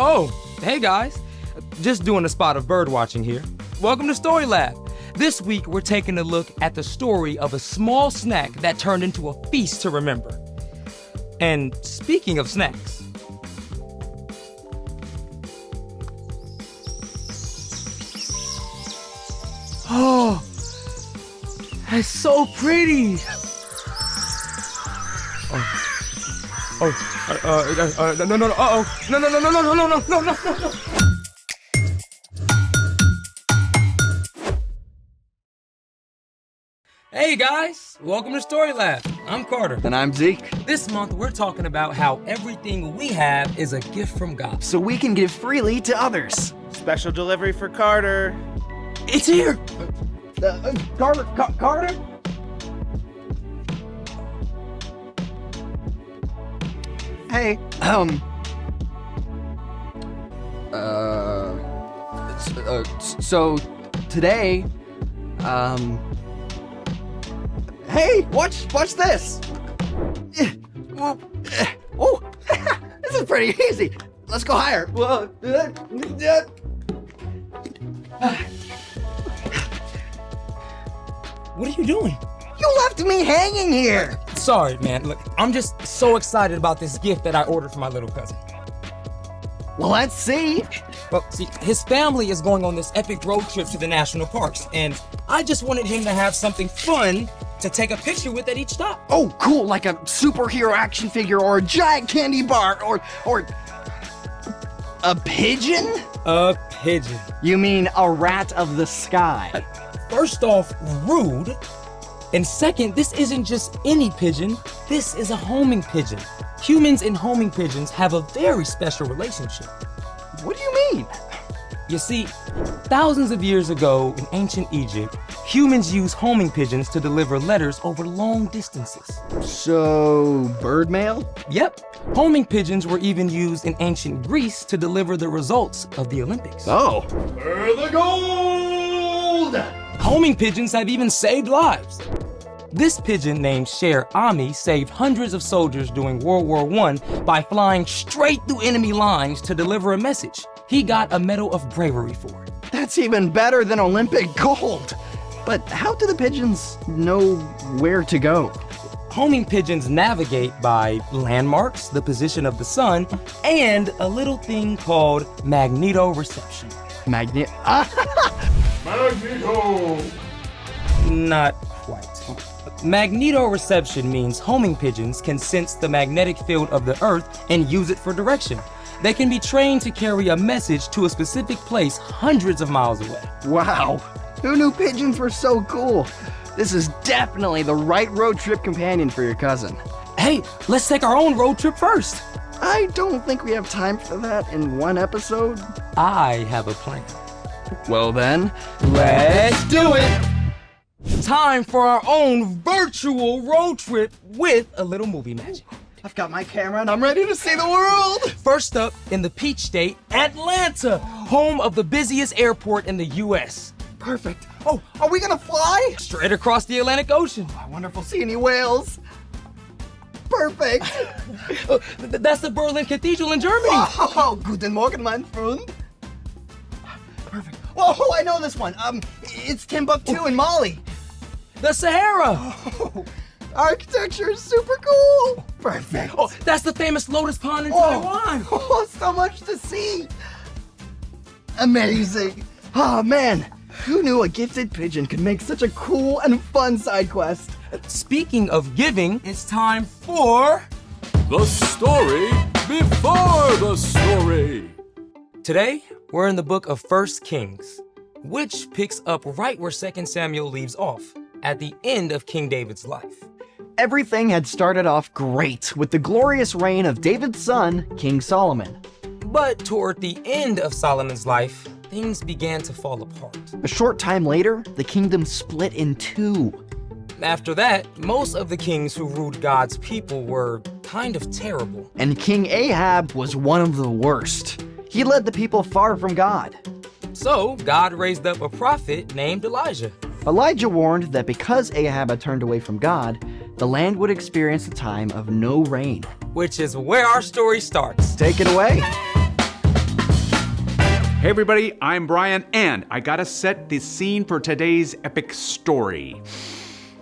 Oh, hey guys. Just doing a spot of bird watching here. Welcome to Story Lab. This week we're taking a look at the story of a small snack that turned into a feast to remember. And speaking of snacks, oh, that's so pretty. No. Hey guys, welcome to Story Lab. I'm Carter. And I'm Zeke. This month we're talking about how everything we have is a gift from God. So we can give freely to others. Special delivery for Carter. It's here! Carter? Hey, so today, hey, watch this. Oh, this is pretty easy. Let's go higher. What are you doing? You left me hanging here. Sorry, man. Look, I'm just so excited about this gift that I ordered for my little cousin. Well, let's see. Well, see, his family is going on this epic road trip to the national parks, and I just wanted him to have something fun to take a picture with at each stop. Oh, cool, like a superhero action figure or a giant candy bar or a pigeon? A pigeon. You mean a rat of the sky? First off, rude. And second, this isn't just any pigeon. This is a homing pigeon. Humans and homing pigeons have a very special relationship. What do you mean? You see, thousands of years ago in ancient Egypt, humans used homing pigeons to deliver letters over long distances. So, bird mail? Yep. Homing pigeons were even used in ancient Greece to deliver the results of the Olympics. Oh. For the gold! Homing pigeons have even saved lives. This pigeon named Sher Ami saved hundreds of soldiers during World War I by flying straight through enemy lines to deliver a message. He got a Medal of Bravery for it. That's even better than Olympic gold. But how do the pigeons know where to go? Homing pigeons navigate by landmarks, the position of the sun, and a little thing called magnetoreception. Magneto. Not quite. Magnetoreception means homing pigeons can sense the magnetic field of the Earth and use it for direction. They can be trained to carry a message to a specific place hundreds of miles away. Wow. Who knew pigeons were so cool? This is definitely the right road trip companion for your cousin. Hey, let's take our own road trip first. I don't think we have time for that in one episode. I have a plan. Well then, let's do it! Time for our own virtual road trip with a little movie magic. I've got my camera and I'm ready to see the world! First up, in the Peach State, Atlanta, home of the busiest airport in the U.S. Perfect. Oh, are we gonna fly? Straight across the Atlantic Ocean. I wonder if we'll see any whales. Perfect. That's the Berlin Cathedral in Germany. Oh, guten Morgen, mein Freund. Perfect. Oh, I know this one. It's Timbuktu in Mali. The Sahara. Oh, architecture is super cool. Perfect. Oh, that's the famous Lotus Pond in Taiwan. Oh, so much to see. Amazing. Oh, man. Who knew a gifted pigeon could make such a cool and fun side quest? Speaking of giving, it's time for... The story before the story. Today, we're in the book of 1 Kings, which picks up right where 2 Samuel leaves off, at the end of King David's life. Everything had started off great with the glorious reign of David's son, King Solomon. But toward the end of Solomon's life, things began to fall apart. A short time later, the kingdom split in two. After that, most of the kings who ruled God's people were kind of terrible. And King Ahab was one of the worst. He led the people far from God. So, God raised up a prophet named Elijah. Elijah warned that because Ahab had turned away from God, the land would experience a time of no rain. Which is where our story starts. Take it away. Hey everybody, I'm Brian, and I gotta set the scene for today's epic story.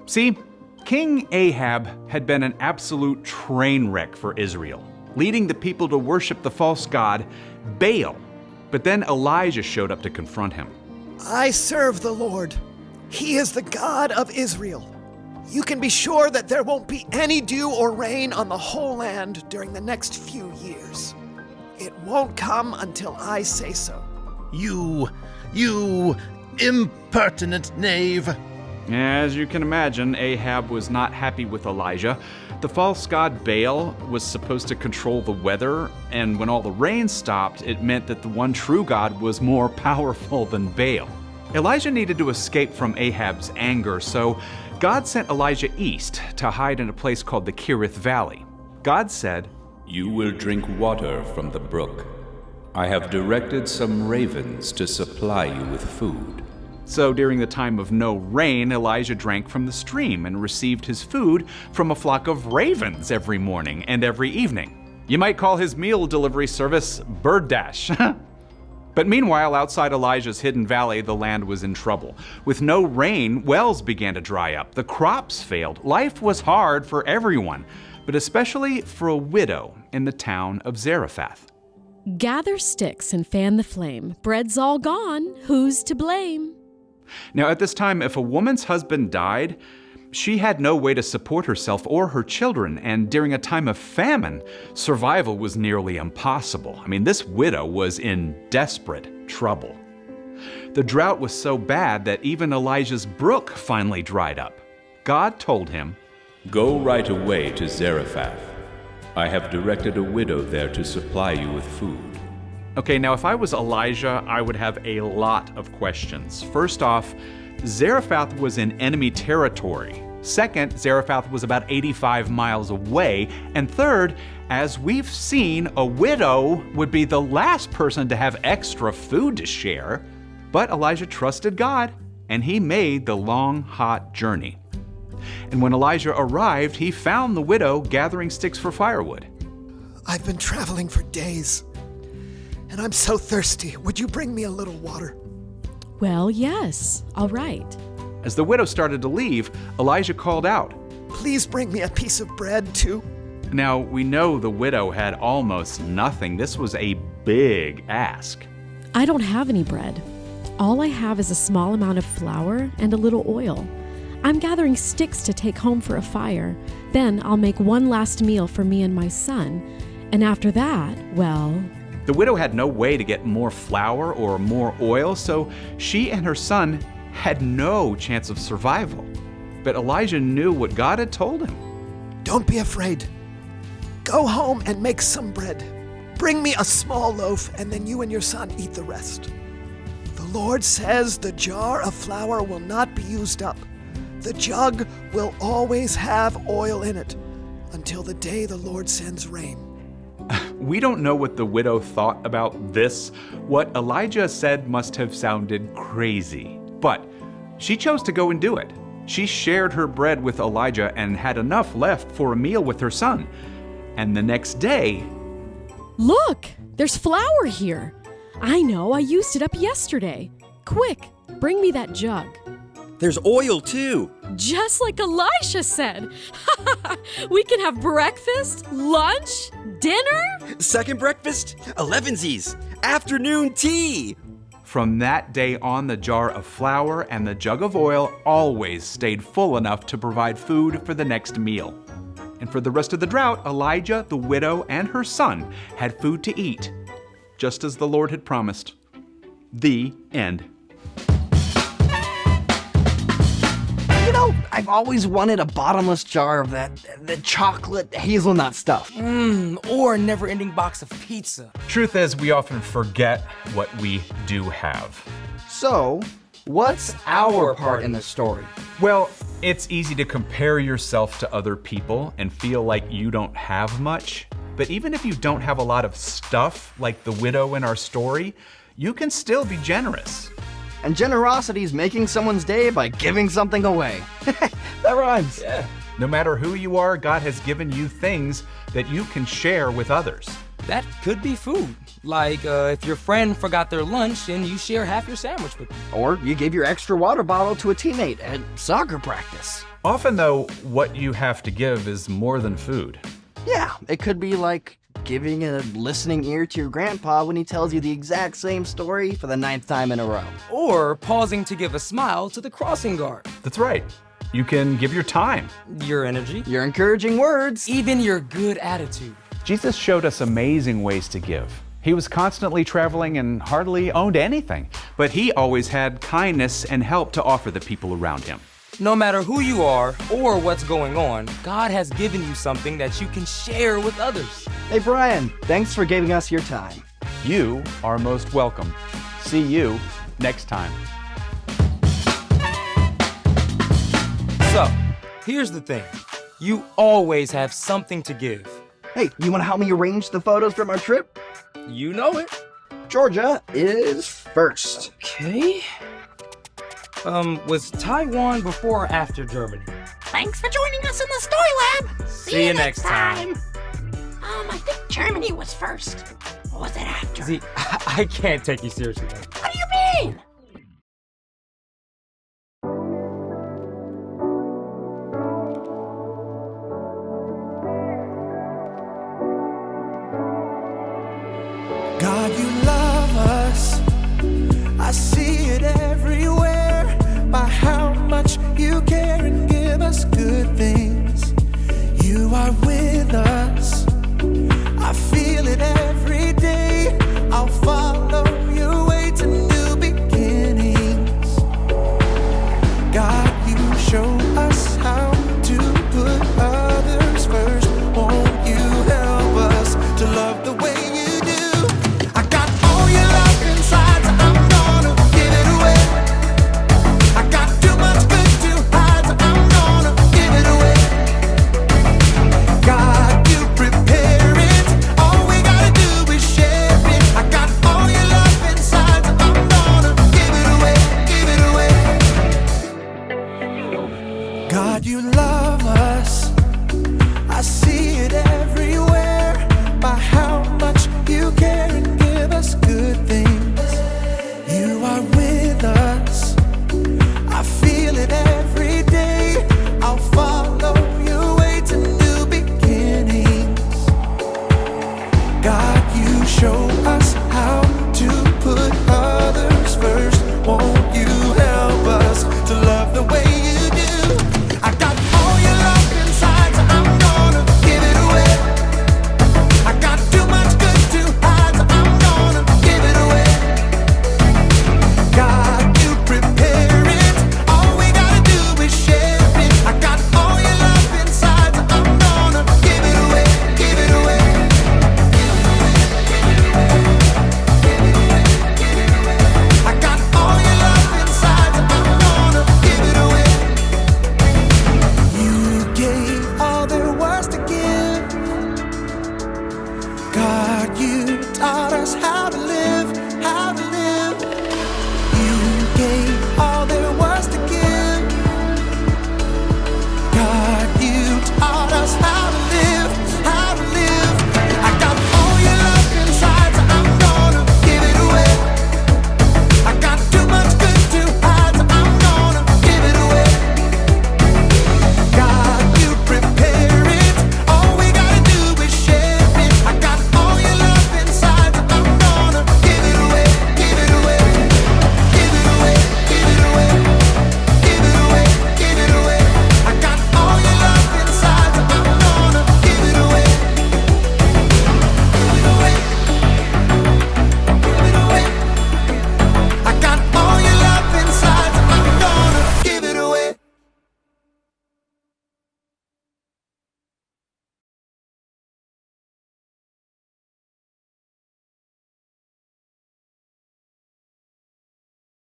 See, King Ahab had been an absolute train wreck for Israel, leading the people to worship the false god Baal. But then Elijah showed up to confront him. I serve the Lord. He is the God of Israel. You can be sure that there won't be any dew or rain on the whole land during the next few years. It won't come until I say so. You impertinent knave. As you can imagine, Ahab was not happy with Elijah. The false god Baal was supposed to control the weather, and when all the rain stopped, it meant that the one true God was more powerful than Baal. Elijah needed to escape from Ahab's anger, so God sent Elijah east to hide in a place called the Kerith Valley. God said, "You will drink water from the brook. I have directed some ravens to supply you with food." So during the time of no rain, Elijah drank from the stream and received his food from a flock of ravens every morning and every evening. You might call his meal delivery service Bird Dash. But meanwhile, outside Elijah's hidden valley, the land was in trouble. With no rain, wells began to dry up. The crops failed. Life was hard for everyone, but especially for a widow in the town of Zarephath. Gather sticks and fan the flame. Bread's all gone. Who's to blame? Now, at this time, if a woman's husband died, she had no way to support herself or her children, and during a time of famine, survival was nearly impossible. I mean, this widow was in desperate trouble. The drought was so bad that even Elijah's brook finally dried up. God told him, "Go right away to Zarephath. I have directed a widow there to supply you with food." Okay, now if I was Elijah, I would have a lot of questions. First off, Zarephath was in enemy territory. Second, Zarephath was about 85 miles away. And third, as we've seen, a widow would be the last person to have extra food to share. But Elijah trusted God, and he made the long, hot journey. And when Elijah arrived, he found the widow gathering sticks for firewood. I've been traveling for days, and I'm so thirsty. Would you bring me a little water? Well, yes. All right. As the widow started to leave, Elijah called out. Please bring me a piece of bread, too. Now, we know the widow had almost nothing. This was a big ask. I don't have any bread. All I have is a small amount of flour and a little oil. I'm gathering sticks to take home for a fire. Then I'll make one last meal for me and my son. And after that, well... The widow had no way to get more flour or more oil, so she and her son had no chance of survival. But Elijah knew what God had told him. Don't be afraid. Go home and make some bread. Bring me a small loaf, and then you and your son eat the rest. The Lord says the jar of flour will not be used up. The jug will always have oil in it until the day the Lord sends rain. We don't know what the widow thought about this. What Elijah said must have sounded crazy. But she chose to go and do it. She shared her bread with Elijah and had enough left for a meal with her son. And the next day... Look! There's flour here! I know, I used it up yesterday. Quick, bring me that jug. There's oil, too. Just like Elisha said. We can have breakfast, lunch, dinner. Second breakfast, 11sies, afternoon tea. From that day on, the jar of flour and the jug of oil always stayed full enough to provide food for the next meal. And for the rest of the drought, Elijah, the widow, and her son had food to eat, just as the Lord had promised. The end. You know, I've always wanted a bottomless jar of the chocolate hazelnut stuff. Or a never-ending box of pizza. Truth is, we often forget what we do have. So, what's our part in the story? Well, it's easy to compare yourself to other people and feel like you don't have much. But even if you don't have a lot of stuff, like the widow in our story, you can still be generous. And generosity is making someone's day by giving something away. That rhymes. Yeah. No matter who you are, God has given you things that you can share with others. That could be food. Like if your friend forgot their lunch and you share half your sandwich with them. Or you gave your extra water bottle to a teammate at soccer practice. Often, though, what you have to give is more than food. Yeah, it could be like giving a listening ear to your grandpa when he tells you the exact same story for the 9th time in a row. Or pausing to give a smile to the crossing guard. That's right. You can give your time. Your energy. Your encouraging words. Even your good attitude. Jesus showed us amazing ways to give. He was constantly traveling and hardly owned anything, but he always had kindness and help to offer the people around him. No matter who you are or what's going on, God has given you something that you can share with others. Hey Brian, thanks for giving us your time. You are most welcome. See you next time. So, here's the thing. You always have something to give. Hey, you want to help me arrange the photos from our trip? You know it. Georgia is first. Okay. Was Taiwan before or after Germany? Thanks for joining us in the story lab. See you next time. I think Germany was first. Or was it after? See, I can't take you seriously. What do you mean? God, you love us. I see it everywhere by how much you care and give us good things. You are with us. I feel it every day. I'll follow your way to new beginnings. God, you show us how to put others first. Won't you help us to love the way you do? I got all your love inside, so I'm gonna give it away. I got too much good to hide, so I'm gonna give it away. God, you prepare it. All we gotta do is share it. I got all your love inside, so I'm gonna give it away, give it away. God, you love us. I see it everywhere by how much you care and give us good things.